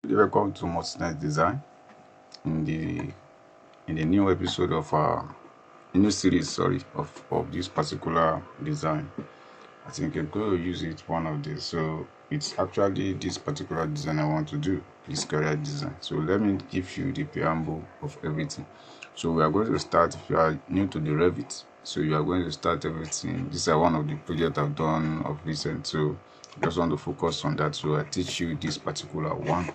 Welcome to Multi-Nice Design in the new episode of our new series, of this particular design. I think I'm going to use it one of these. So it's actually this particular design I want to do, this career design. So let me give you the preamble of everything. So we are going to start. If you are new to the Revit, so you are going to start everything. These are one of the projects I've done of recent, so I just want to focus on that. So I teach you this particular one.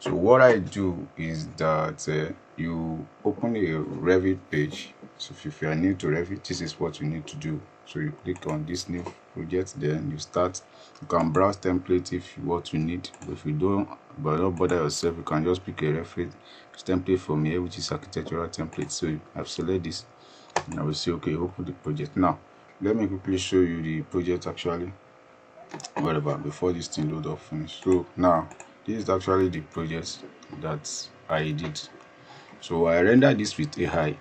So what I do is that you open a Revit page. So if you are new to Revit, this is what you need to do. So you click on this new project, then you start. You can browse template if what you need. If you don't bother yourself, you can just pick a reference template from here, which is architectural template. So I've selected this, and I will say okay, open the project. Now let me quickly show you the project actually. Whatever, before this thing load up finish. So now this is actually the project that I did. So I rendered this with AI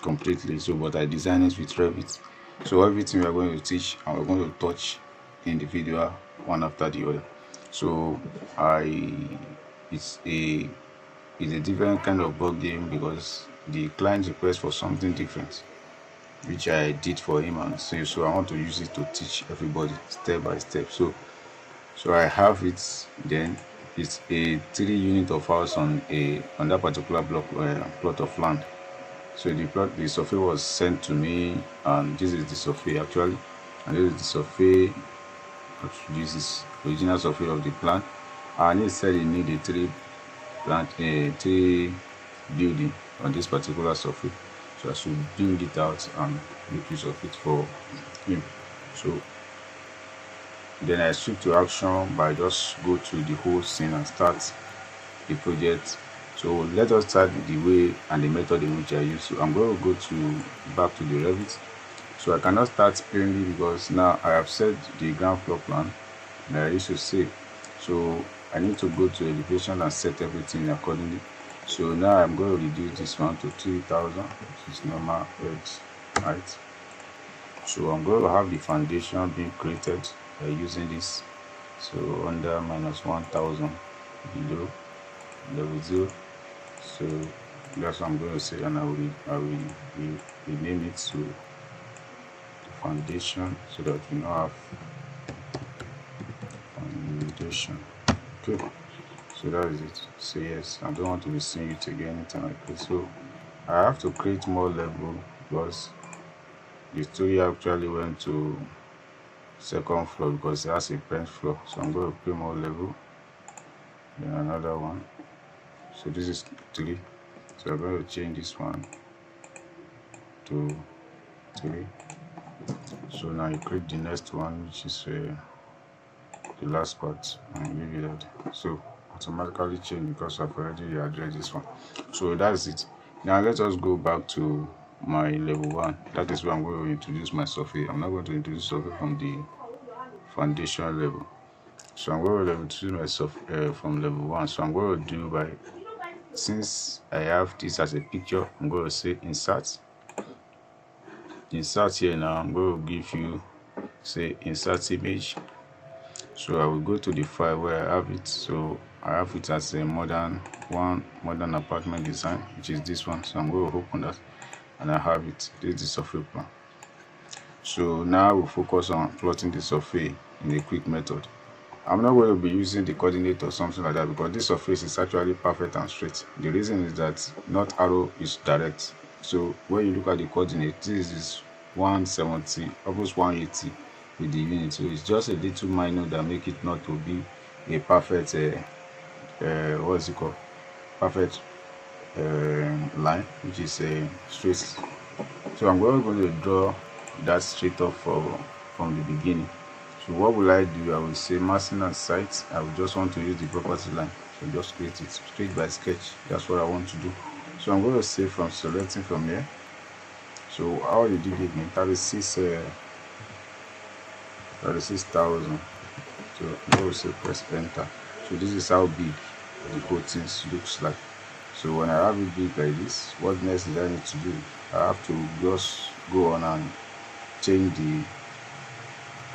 completely, so but I designed it with Revit. So everything we are going to teach and we're going to touch in the video one after the other. So it's a different kind of bug game because the client requests for something different, which I did for him, and so I want to use it to teach everybody step by step. So I have it. Then it's a 3 unit of house on that particular plot of land. So the survey was sent to me, and this is the survey actually, and this is the survey. This is original survey of the plan, and it said it need a three building on this particular survey. So I should build it out and make use of it for him. So then I switch to action by just go to the whole scene and start the project. So let us start the way and the method in which I use. So I'm going to go back to the Revit. So I cannot start plainly because now I have set the ground floor plan that I used to save. So I need to go to elevation and set everything accordingly. So now I'm going to reduce this one to 3000, which is normal height. So I'm going to have the foundation being created by using this. So under -1000 below level 0. So that's what I'm going to say, and I will rename it to the foundation so that we now have foundation. Okay. So that is it. So yes, I don't want to be seeing it again anytime like this. So I have to create more level because the story actually went to second floor because it has a bench floor. So I'm going to create more level. Then another one. So this is 3. So I'm going to change this one to 3. So now you create the next one, which is the last part, and leave it at. So automatically change because I've already addressed this one. So that's it. Now let us go back to my level 1. That is where I'm going to introduce my survey. I'm not going to introduce survey from the foundation level. So I'm going to introduce myself from level 1. So I'm going to do by, since I have this as a picture, I'm going to say insert here. Now I'm going to give you, say, insert image. So I will go to the file where I have it. So I have it as a modern apartment design, which is this one. So I'm going to open that, and I have it. This is the survey plan. So now we'll focus on plotting the survey in a quick method. I'm not going to be using the coordinate or something like that because this surface is actually perfect and straight. The reason is that not arrow is direct. So when you look at the coordinate, this is 170, almost 180 with the unit. So it's just a little minor that make it not to be a perfect what is it called, perfect line, which is a straight. So I'm going to draw that straight up from the beginning. So what will I do? I will say massing and site. I will just want to use the property line. So just create it straight by sketch. That's what I want to do. So I'm going to say from selecting from here. So how did you give me 36,000? So I'm going to say press enter. So this is how big the whole thing looks like. So when I have it big like this, what next did I need to do? I have to just go on and change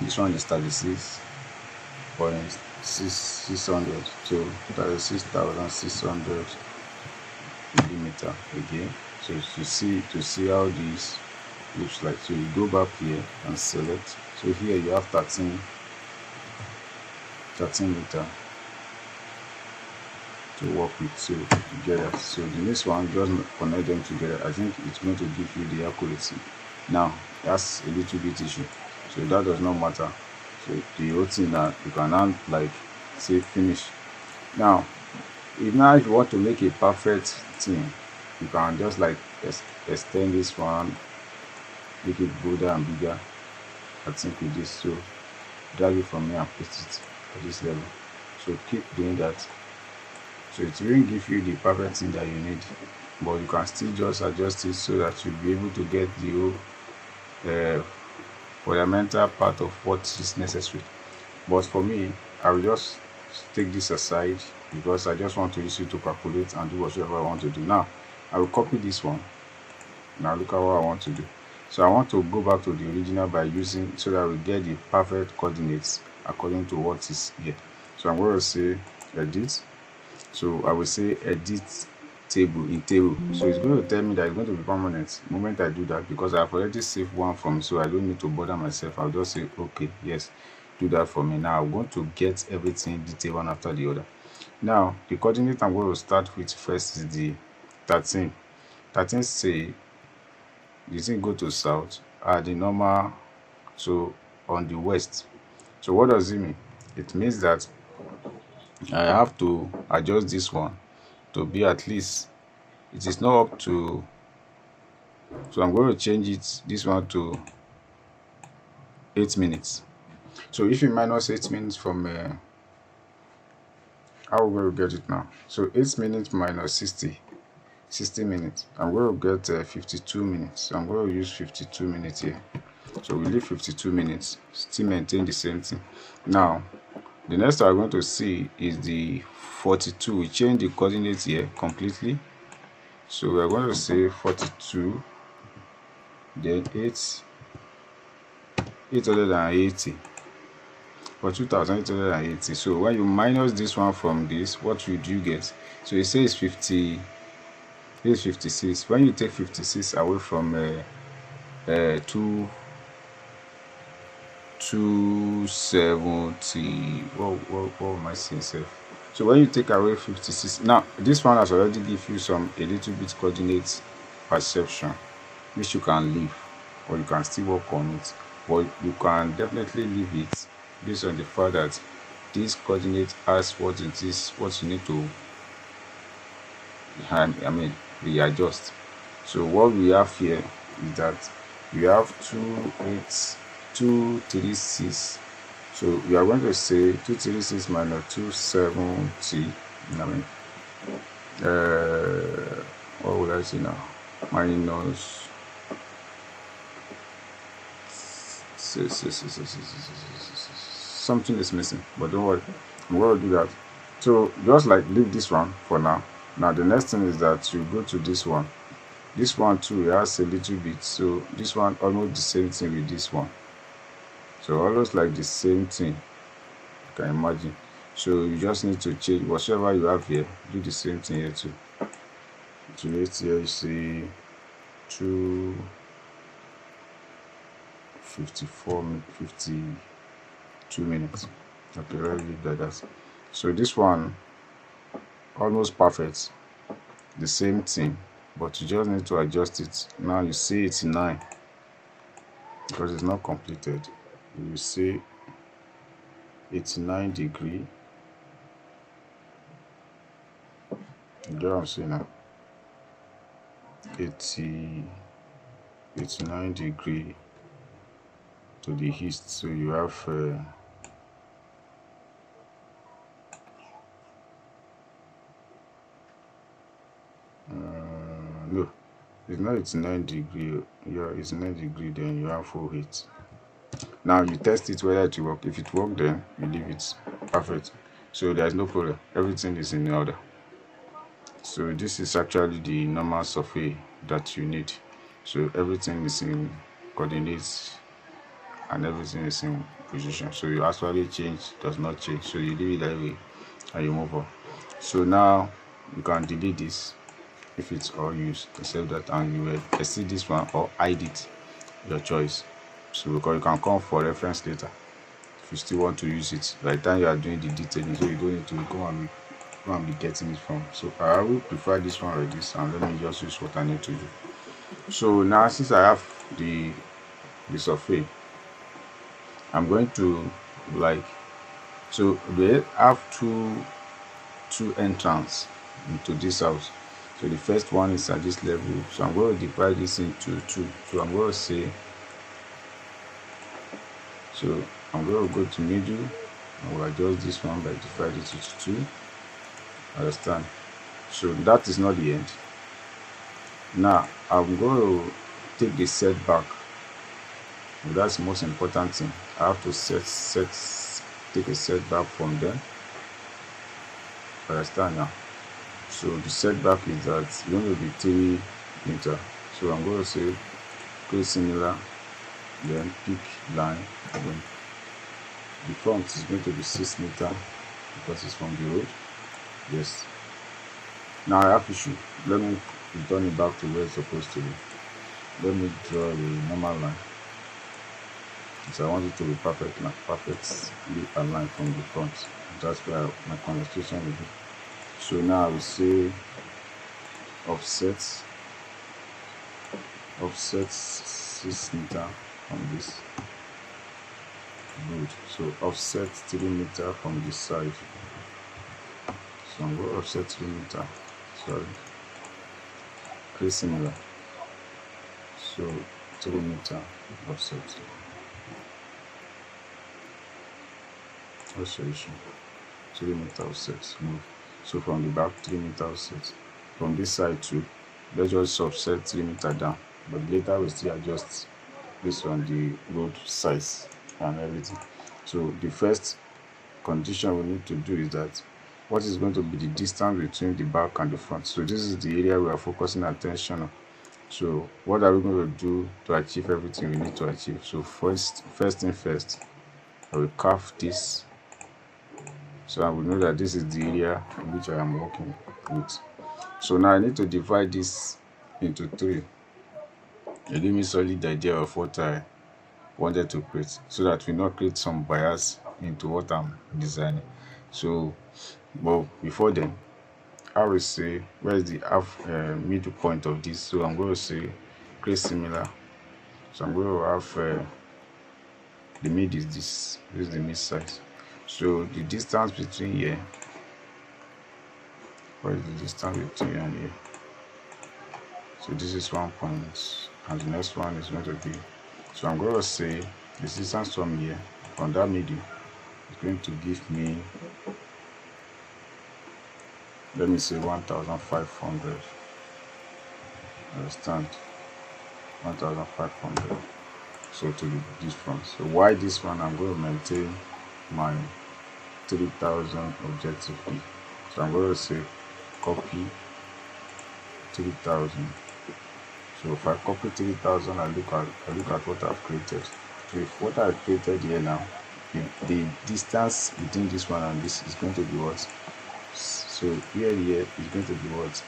this one is 36.6 600, so that is 6,600 millimeter again. So to see how this looks like, so you go back here and select. So here you have 13 meter to work with, so together. So the next one, just connect them together. I think it's going to give you the accuracy. Now that's a little bit issue, so that does not matter. So the whole thing that you can now like say finish. Now if you want to make a perfect thing, you can just like extend this one, make it bolder and bigger. I think with this, so drag it from here and paste it at this level. So keep doing that. So it won't give you the perfect thing that you need, but you can still just adjust it so that you'll be able to get the whole fundamental part of what is necessary. But for me, I will just take this aside because I just want to use it to calculate and do whatever I want to do. Now I will copy this one. Now look at what I want to do. So I want to go back to the original by using, so that we get the perfect coordinates according to what is here. So I'm going to say edit. So I will say edit table in table. So it's going to tell me that it's going to be permanent the moment I do that, because I've already saved one from, so I don't need to bother myself. I'll just say okay, yes, do that for me. Now I'm going to get everything detail one after the other. Now the coordinate I'm going to start with first is the 13. 13 say the thing go to south at the normal, so on the west. So what does it mean? It means that I have to adjust this one to be at least, it is not up to, so I'm going to change it, this one, to 8 minutes. So if you minus 8 minutes from how we're going to get it now? So 8 minutes minus 60 minutes, I'm going to get 52 minutes. So I'm going to use 52 minutes here. So we leave 52 minutes, still maintain the same thing. Now the next I'm going to see is the 42. We change the coordinates here completely. So we're going to say 42, then 880 for 2880. So when you minus this one from this, what would you get? So it says 50. Here's 56. When you take 56 away from 270, what am I saying, sir? So when you take away 56, now this one has already give you a little bit coordinate perception, which you can leave, or you can still work on it, but you can definitely leave it based on the fact that this coordinate has what it is, what you need to readjust. So what we have here is that we have 236. So we are going to say 236 minus 270. What would I say now? Minus something is missing, but don't worry, I'm going to do that. So just like leave this one for now. Now the next thing is that you go to this one. This one too, it has a little bit, so this one almost the same thing with this one. So almost like the same thing, you can imagine. So you just need to change whatever you have here, do the same thing here too. So let's here you see 52 minutes. Okay, let's leave like that. So this one almost perfect, the same thing, but you just need to adjust it. Now you see 89 because it's not completed. You see 89 degree. You know what I'm saying now? 89 degree to the east. So you have no, it's not 89 degree. Yeah, it's 9 degree, then you have full heat. Now you test it whether it will work. If it works, then you leave it perfect. So there's no problem, everything is in order. So this is actually the normal survey that you need. So everything is in coordinates and everything is in position. So you actually change, does not change, so you leave it that way and you move on. So now you can delete this if it's all used, except that, and you will exceed this one or hide it, your choice. So because you can come for reference later if you still want to use it by the time you are doing the detailing, so you don't need to go and be getting it from. So I will prefer this one like this, and let me just use what I need to do. So now since I have the survey, I'm going to so we have two entrances into this house. So the first one is at this level, so I'm going to divide this into two. So I'm going to say, so I'm going to go to middle and we'll adjust this one by dividing it into two. Understand? So that is not the end. Now I'm going to take the setback. That's the most important thing. I have to take a setback from them. Understand now? So the setback is that it's going to be 3 meters. So I'm going to say create similar, then pick line, then the front is going to be 6 meters because it's from the road. Yes. Now I have issue. Let me return it back to where it's supposed to be. Let me draw a normal line. So I want it to be perfectly aligned from the front. That's where my concentration will be. So now I will say offset 6 meters from this. Good. So offset 3 meters from this side. So I'm going to offset 3 meters. Sorry. Create similar. So 3 meters offset. Solution 3 meters offset. Move. So from the back 3 meters offset. From this side too, let's just offset 3 meters down. But later we still adjust based on the road size and everything. So the first condition we need to do is that what is going to be the distance between the back and the front. So this is the area we are focusing attention on. So what are we going to do to achieve everything we need to achieve? So first thing first, I will carve this. So I will know that this is the area in which I am working with. So now I need to divide this into 3. It give me solid idea of what I wanted to create, so that we not create some bias into what I'm designing. So, but before then, I will say where is the middle point of this. So I'm going to say create similar. So I'm going to have the mid is this. This is the mid size. So the distance between here, what is the distance between here and here? So this is 1 point, and the next one is going to be, so I'm going to say the distance from here, from that middle, is going to give me, let me say 1,500. Understand? 1,500. So to this front. So why this one? I'm going to maintain my 3,000 objective B. So I'm going to say copy 3,000. So if I copy 3,000, I look at what I've created. So if what I've created here now, the distance between this one and this is going to be what? So here is going to be what?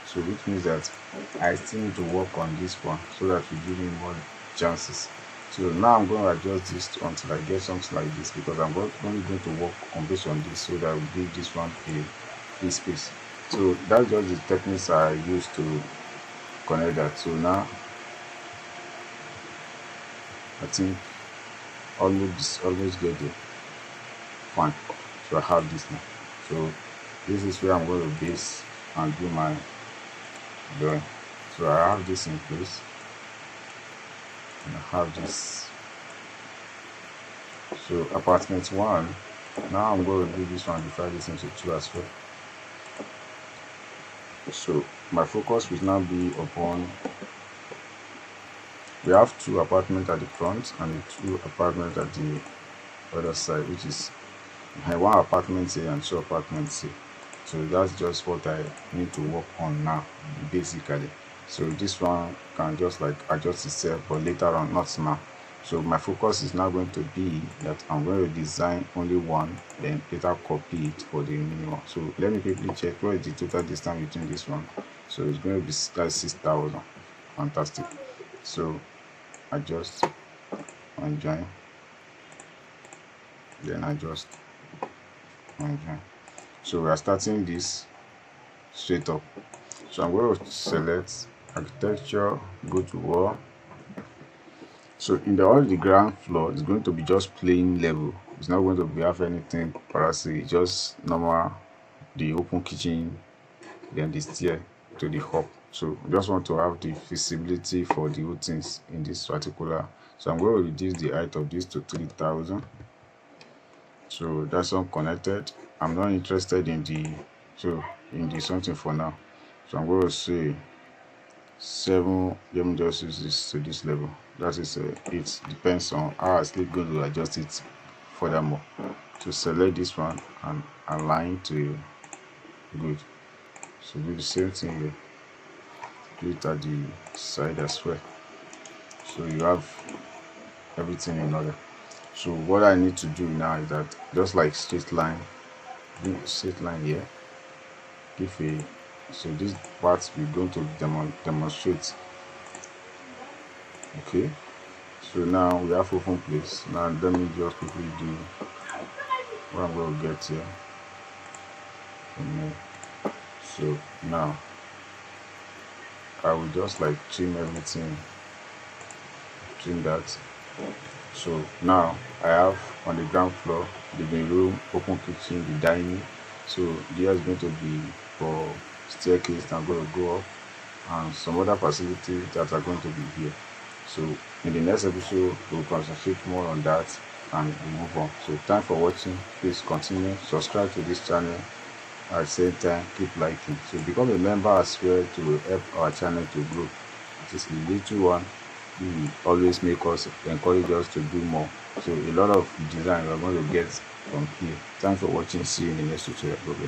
So which means that I still need to work on this one so that will give me more chances. So now I'm going to adjust this until I get something like this, because I'm only going to work on based on this, so that I will give this one a free space. So that's just the techniques I use to connect that. So now I think almost get there. Fine. So I have this now. So this is where I'm going to base and do my drawing. So I have this in place. And I have this. So apartment 1. Now I'm going to do this one, divide this into 2 as well. So my focus will now be upon, we have 2 apartments at the front and 2 apartments at the other side, which is 1 apartment A and 2 apartments C. So that's just what I need to work on now, basically. So this one can just like adjust itself, but later on, not now. So my focus is now going to be that I'm going to design only one, then later copy it for the remaining one. So let me quickly check what is the total distance between this one. So it's going to be 6,000. Fantastic. So I just unjoin, then I just unjoin. So we are starting this straight up. So I'm going to select architecture, go to wall. So in the ground floor is going to be just plain level. It's not going to be have anything parasite, just normal, the open kitchen, then the stair to the hub. So I just want to have the visibility for the whole things in this particular. So I'm going to reduce the height of this to 3,000. So that's unconnected. I'm not interested in the something for now. So I'm going to say 7. Let me just use this to this level. That is it depends on how I still going to adjust it furthermore. To select this one and align to good. So do the same thing here. Do it at the side as well. So you have everything in order. So what I need to do now is that just like straight line, do straight line here. So this part we're going to demonstrate. Okay, so now we have open place. Now let me just quickly do what I'm going to get here. So now I will just like trim everything, trim that. So now I have on the ground floor the living room, open kitchen, the dining. So there is going to be for staircase that I'm going to go up, and some other facilities that are going to be here. So in the next episode we'll concentrate more on that and we'll move on. So thanks for watching. Please continue, subscribe to this channel, at the same time keep liking. So become a member as well to help our channel to grow. It is the little one will always make us encourage us to do more. So a lot of design we're going to get from here. Thanks for watching. See you in the next tutorial. God bless.